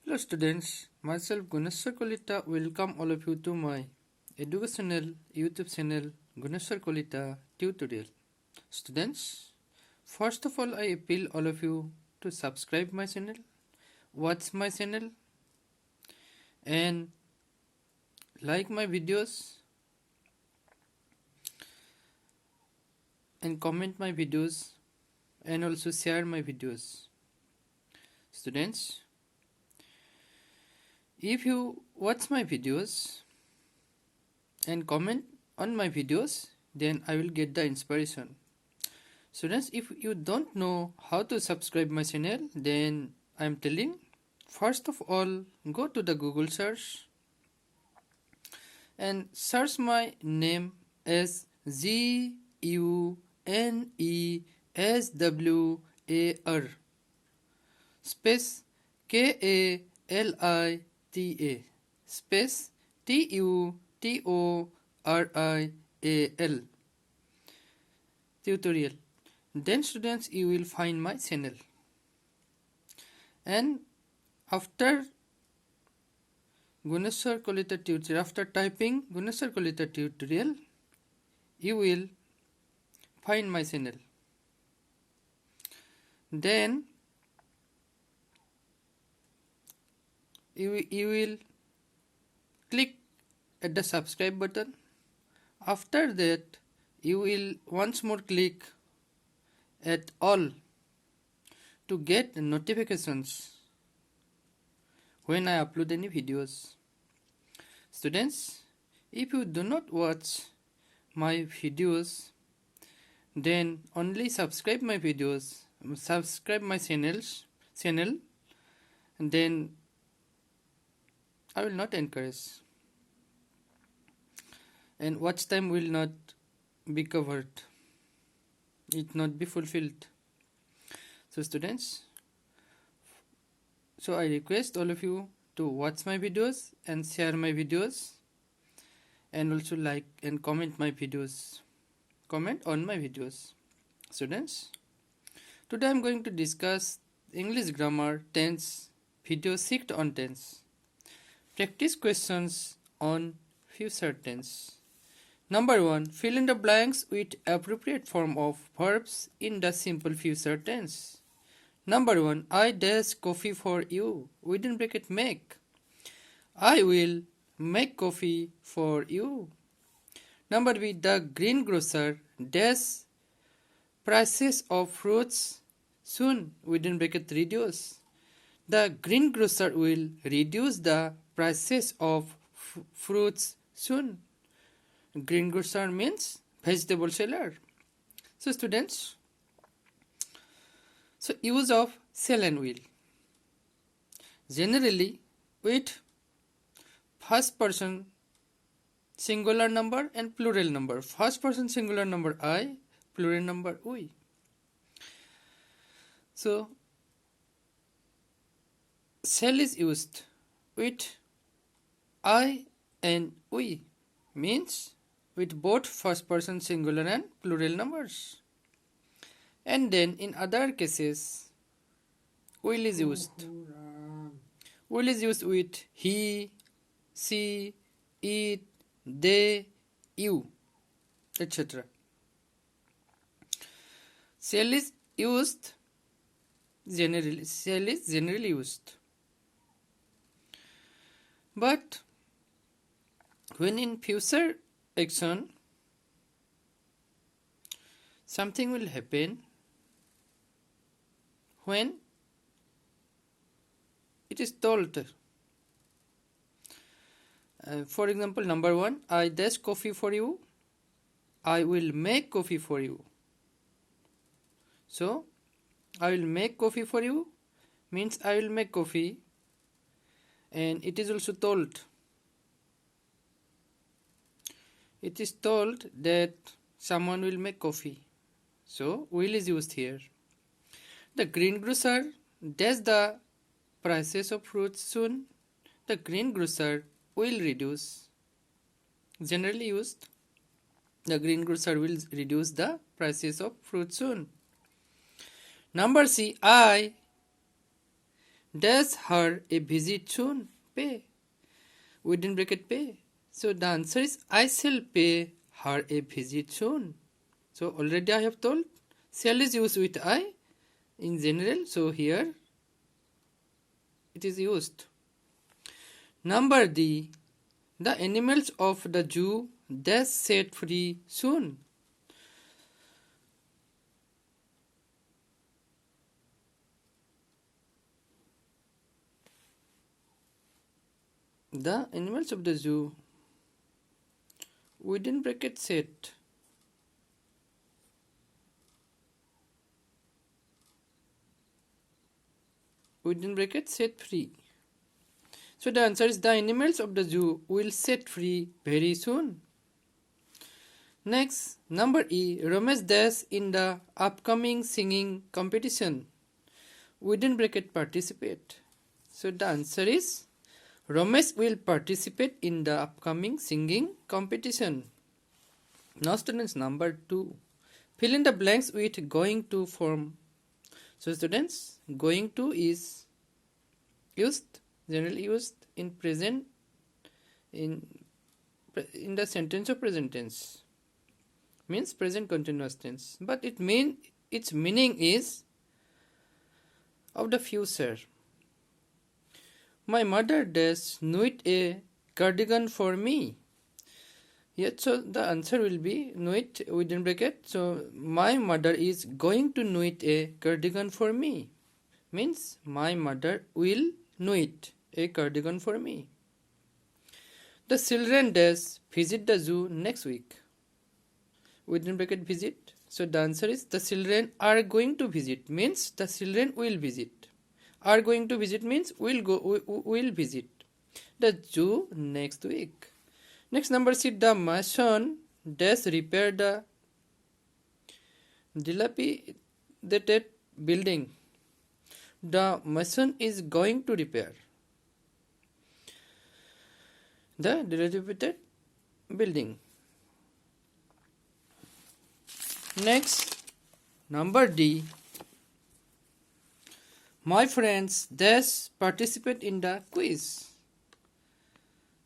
Hello students, myself Guneswar Kalita welcome all of you to my educational YouTube channel Guneswar Kalita tutorial. Students, first of all I appeal all of you to subscribe my channel, watch my channel and like my videos and comment my videos and also share my videos. Students, if you watch my videos and comment on my videos, then I will get the inspiration. Students, if you don't know how to subscribe my channel, then I am telling, first of all, go to the Google search and search my name as Guneswar space Kalita space tutorial tutorial. Then students, you will find my channel, and after Guneswar Kalita tutorial, after typing Guneswar Kalita tutorial, you will find my channel. Then you will click at the subscribe button. After that, you will once more click at all to get notifications when I upload any videos. Students, if you do not watch my videos, then only subscribe my videos, subscribe my channel, and then I will not encourage, and watch time will not be covered, it not be fulfilled. So students, so I request all of you to watch my videos and share my videos and also like and comment my videos, comment on my videos. Students, today I am going to discuss English grammar tense video 6 on tense. Practice questions on future tense. Number 1. Fill in the blanks with appropriate form of verbs in the simple future tense. Number 1. I dash coffee for you. Within bracket make. I will make coffee for you. Number B. The greengrocer dash prices of fruits soon. Within bracket reduce. The greengrocer will reduce the prices of fruits soon. Greengrocer means vegetable seller. So students, so use of shall and will. Generally with first person singular number and plural number. First person singular number I, plural number we. So shall is used with I and we, means with both first person singular and plural numbers. And then in other cases, will is used. Will is used with he, she, it, they, you, etc. Shall is used generally. Shall is generally used. But when in future action, something will happen when it is told. For example, number 1, I dash coffee for you. I will make coffee for you. So, I will make coffee for you means I will make coffee, and it is also told. It is told that someone will make coffee. So, will is used here. The greengrocer dash the prices of fruits soon. The greengrocer will reduce. Generally used. The greengrocer will reduce the prices of fruits soon. Number C, I dash her a visit soon. Pay. Within bracket pay. So the answer is I shall pay her a visit soon. So already I have told shall is used with I in general. So here it is used. Number D. The animals of the zoo dash set free soon. The animals of the zoo within bracket set within bracket set free. So the answer is the animals of the zoo will set free very soon. Next, number E. Ramesh dash in the upcoming singing competition. Within bracket participate. So the answer is Ramesh will participate in the upcoming singing competition. Now students, number 2. Fill in the blanks with going to form. So students, going to is used, generally used in present, in the sentence of present tense. Means present continuous tense. But its meaning is of the future. My mother does knit a cardigan for me. Yet, so the answer will be knit within bracket. So my mother is going to knit a cardigan for me. Means my mother will knit a cardigan for me. The children does visit the zoo next week. Within bracket visit. So the answer is the children are going to visit. Means the children will visit. Are going to visit means will visit the zoo next week. Next, number C. The mason does repair the dilapidated building. The mason is going to repair the dilapidated building. Next, number D. My friends does participate in the quiz.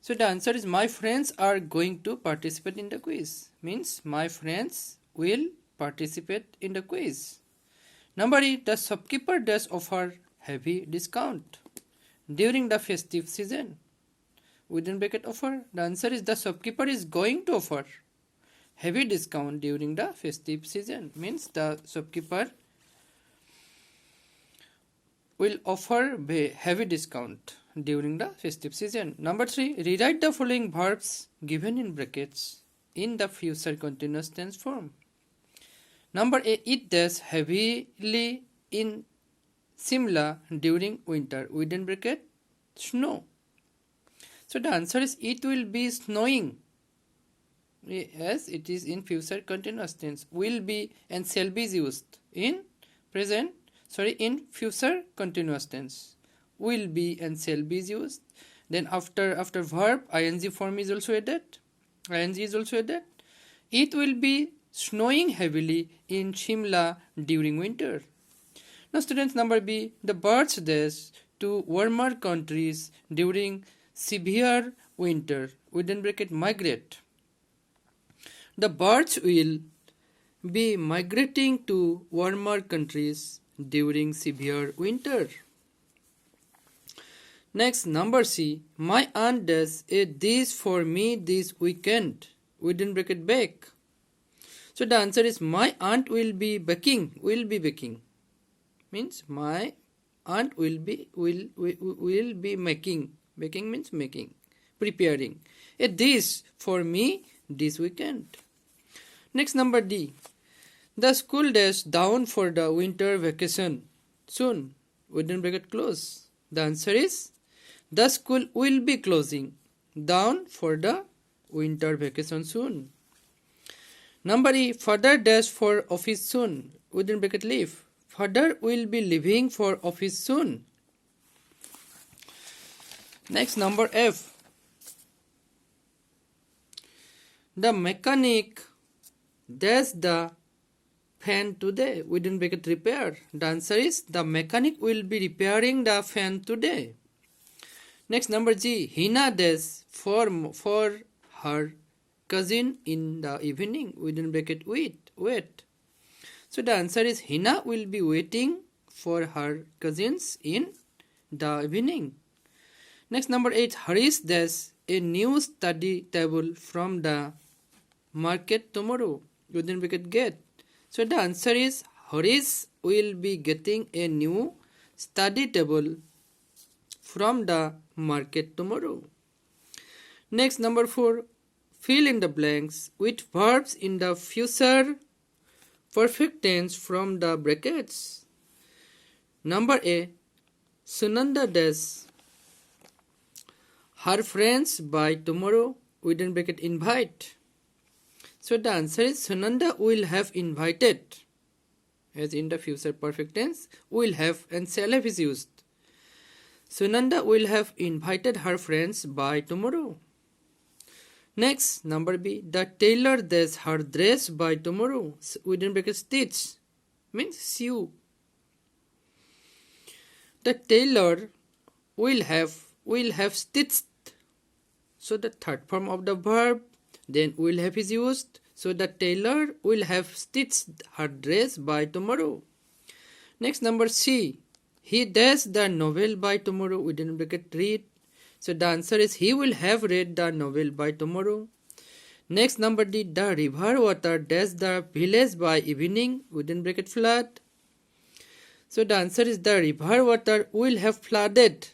So the answer is my friends are going to participate in the quiz. Means my friends will participate in the quiz. Number E. The shopkeeper does offer heavy discount during the festive season. Within bracket offer. The answer is the shopkeeper is going to offer heavy discount during the festive season. Means the shopkeeper will offer heavy discount during the festive season. Number 3. Rewrite the following verbs given in brackets in the future continuous tense form. Number A. It does heavily in Simla during winter. Within bracket snow. So the answer is it will be snowing. Yes, it is in future continuous tense. Will be and shall be is used in in future continuous tense. Will be and shall be is used. Then after verb, ing form is also added. Ing is also added. It will be snowing heavily in Shimla during winter. Now students, number B. The birds dash to warmer countries during severe winter. Within bracket migrate. The birds will be migrating to warmer countries during severe winter. Next, number C. My aunt does a dish for me this weekend. Within bracket bake. So the answer is my aunt will be baking. Will be baking. Means my aunt will be making. Baking means making. Preparing a dish for me this weekend. Next, number D. The school dash down for the winter vacation soon. Within bracket close. The answer is the school will be closing down for the winter vacation soon. Number E. Father dash for office soon. Within bracket leave. Father will be leaving for office soon. Next, number F. The mechanic dash the fan today? Within bracket repair. The answer is the mechanic will be repairing the fan today. Next, number G. Hina dash for her cousin in the evening. Within bracket wait. So the answer is Hina will be waiting for her cousins in the evening. Next, number 8. Harish dash a new study table from the market tomorrow. Within bracket get. So the answer is Harish will be getting a new study table from the market tomorrow. Next, number 4. Fill in the blanks with verbs in the future perfect tense from the brackets. Number A. Sunanda dash her friends by tomorrow. Within bracket invite. So the answer is Sunanda will have invited. As in the future perfect tense, will have and shall have is used. Sunanda will have invited her friends by tomorrow. Next, number B. The tailor dash her dress by tomorrow. Within bracket stitch means sew. The tailor will have stitched. So the third form of the verb then will have is used. So the tailor will have stitched her dress by tomorrow. Next, number C. He dash the novel by tomorrow. Within bracket read. So the answer is he will have read the novel by tomorrow. Next, number D. The river water dash the village by evening. Within bracket flood. So the answer is the river water will have flooded.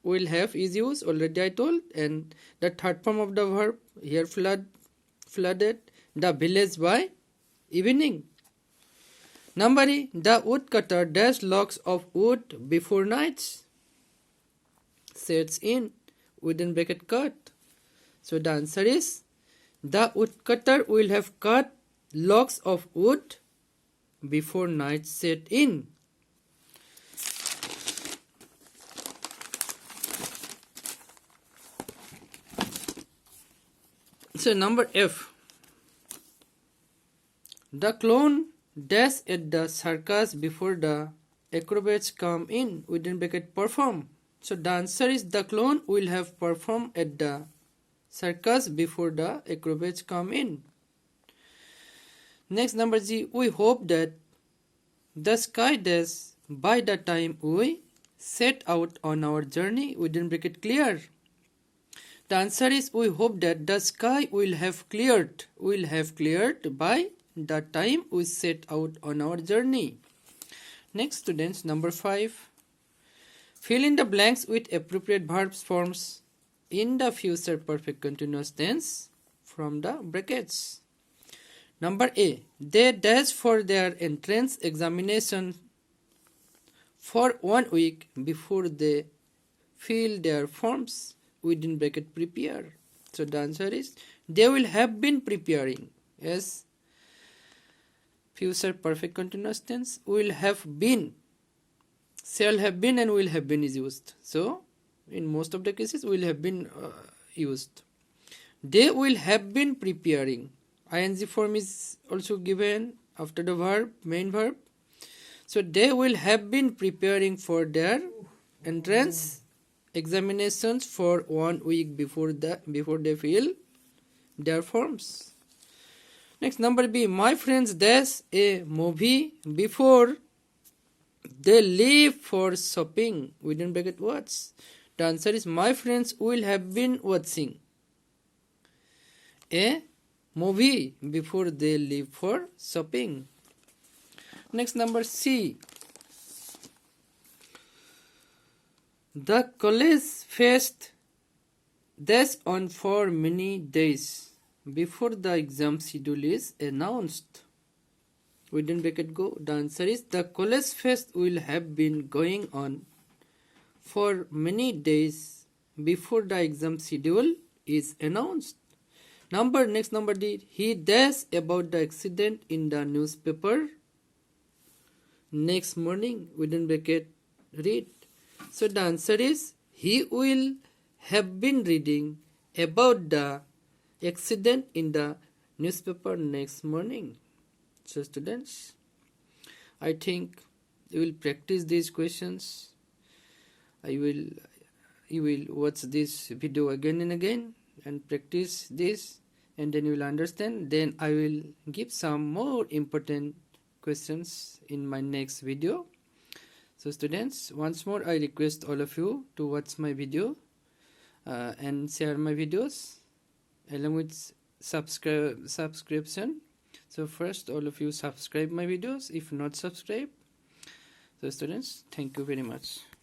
Will have is used, already I told. And the third form of the verb here flooded the village by evening. Number E. The woodcutter dash logs of wood before night sets in. Within bracket cut. So the answer is the woodcutter will have cut logs of wood before night set in. So number F. The clown dash at the circus before the acrobats come in. Within bracket perform. So the answer is the clown will have performed at the circus before the acrobats come in. Next, number G. We hope that the sky dash by the time we set out on our journey. Within bracket clear. The answer is we hope that the sky will have cleared by the time we set out on our journey. Next, students, number 5. Fill in the blanks with appropriate verbs forms in the future perfect continuous tense from the brackets. Number A. They dash for their entrance examination for 1 week before they fill their forms. Within bracket prepare. So the answer is they will have been preparing. As future perfect continuous tense, will have been, shall have been and will have been is used. So in most of the cases will have been used. They will have been preparing. Ing form is also given after the verb, main verb. So they will have been preparing for their entrance examinations for 1 week before they fill their forms. Next, number B. My friends dash a movie before they leave for shopping. Within bracket watch. The answer is my friends will have been watching a movie before they leave for shopping. Next, number C. The college fest dash on for many days before the exam schedule is announced. Within bracket go. The answer is the college fest will have been going on for many days before the exam schedule is announced. Next number D. He dash about the accident in the newspaper next morning. Within bracket read. So the answer is he will have been reading about the accident in the newspaper next morning. So students, I think you will practice these questions. You will watch this video again and again and practice this, and then you will understand. Then I will give some more important questions in my next video. So students, once more I request all of you to watch my video and share my videos along with subscription. So first, all of you subscribe my videos if not subscribe. So students, thank you very much.